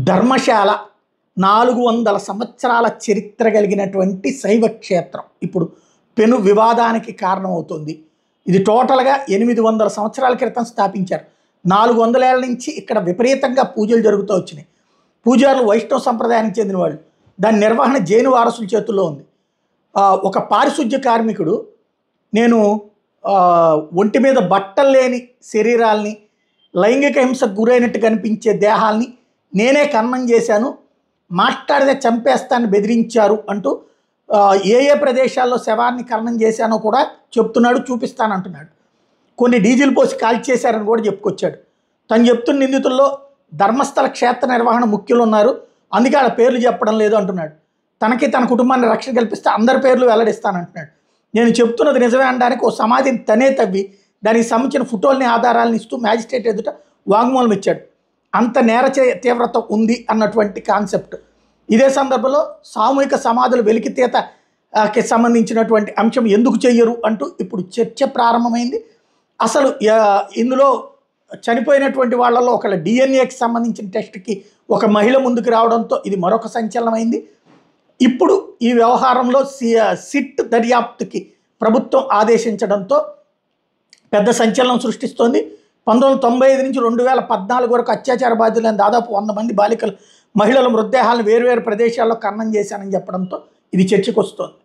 ధర్మశాల 400 సంవత్సరాల చరిత్ర కలిగినటువంటి శైవ క్షేత్రం ఇప్పుడు పెను వివాదానికి కారణమవుతుంది. ఇది టోటల్‌గా 800 సంవత్సరాల క్రితం స్థాపించారు. 400 ఏళ్ల నుంచి ఇక్కడ విపరీతంగా పూజలు జరుగుతూ వచ్చినాయి. పూజారులు వైష్ణవ సంప్రదాయానికి చెందిన వాళ్ళు. దాని నిర్వహణ జైన వారసుల చేతుల్లో ఉంది. ఒక పారిశుధ్య కార్మికుడు నేను ఒంటి మీద బట్టలు లేని శరీరాల్ని, లైంగిక హింసకు గురైనట్టు కనిపించే దేహాల్ని నేనే ఖననం చేశాను, మాట్లాడితే చంపేస్తానని బెదిరించారు అంటూ ఏ ప్రదేశాల్లో శవాన్ని ఖననం చేశానో కూడా చెప్తున్నాడు, చూపిస్తానంటున్నాడు. కొన్ని డీజిల్ పోసి కాల్చేశారని కూడా చెప్పుకొచ్చాడు. తను చెప్తున్న నిందితుల్లో ధర్మస్థల క్షేత్ర నిర్వహణ ముఖ్యులు ఉన్నారు, అందుకే వాళ్ళ పేర్లు చెప్పడం లేదు అంటున్నాడు. తనకి తన కుటుంబాన్ని రక్షణ కల్పిస్తే అందరి పేర్లు వెల్లడిస్తానంటున్నాడు. నేను చెప్తున్నది నిజమే అనడానికి ఓ సమాధిని తనే తవ్వి దానికి సంబంధించిన ఫోటోల్ని ఆధారాలను ఇస్తూ మ్యాజిస్ట్రేట్ ఎదుట వాంగ్మూలం ఇచ్చాడు. అంత నేర తీవ్రత ఉంది అన్నటువంటి కాన్సెప్ట్. ఇదే సందర్భంలో సామూహిక సమాధుల వెలికితీతకి సంబంధించినటువంటి అంశం ఎందుకు చెయ్యరు అంటూ ఇప్పుడు చర్చ ప్రారంభమైంది. అసలు ఇందులో చనిపోయినటువంటి వాళ్ళలో ఒకళ్ళ డిఎన్ఏకి సంబంధించిన టెస్ట్కి ఒక మహిళ ముందుకు రావడంతో ఇది మరొక సంచలనమైంది. ఇప్పుడు ఈ వ్యవహారంలో సిట్ దర్యాప్తుకి ప్రభుత్వం ఆదేశించడంతో పెద్ద సంచలనం సృష్టిస్తోంది. 1995 నుంచి 2014 వరకు అత్యాచార బాధితులైన దాదాపు 100 మంది బాలికలు, మహిళల మృతదేహాలను వేరువేరు ప్రదేశాల్లో ఖననం చేశానని చెప్పడంతో ఇది చర్చకు వస్తోంది.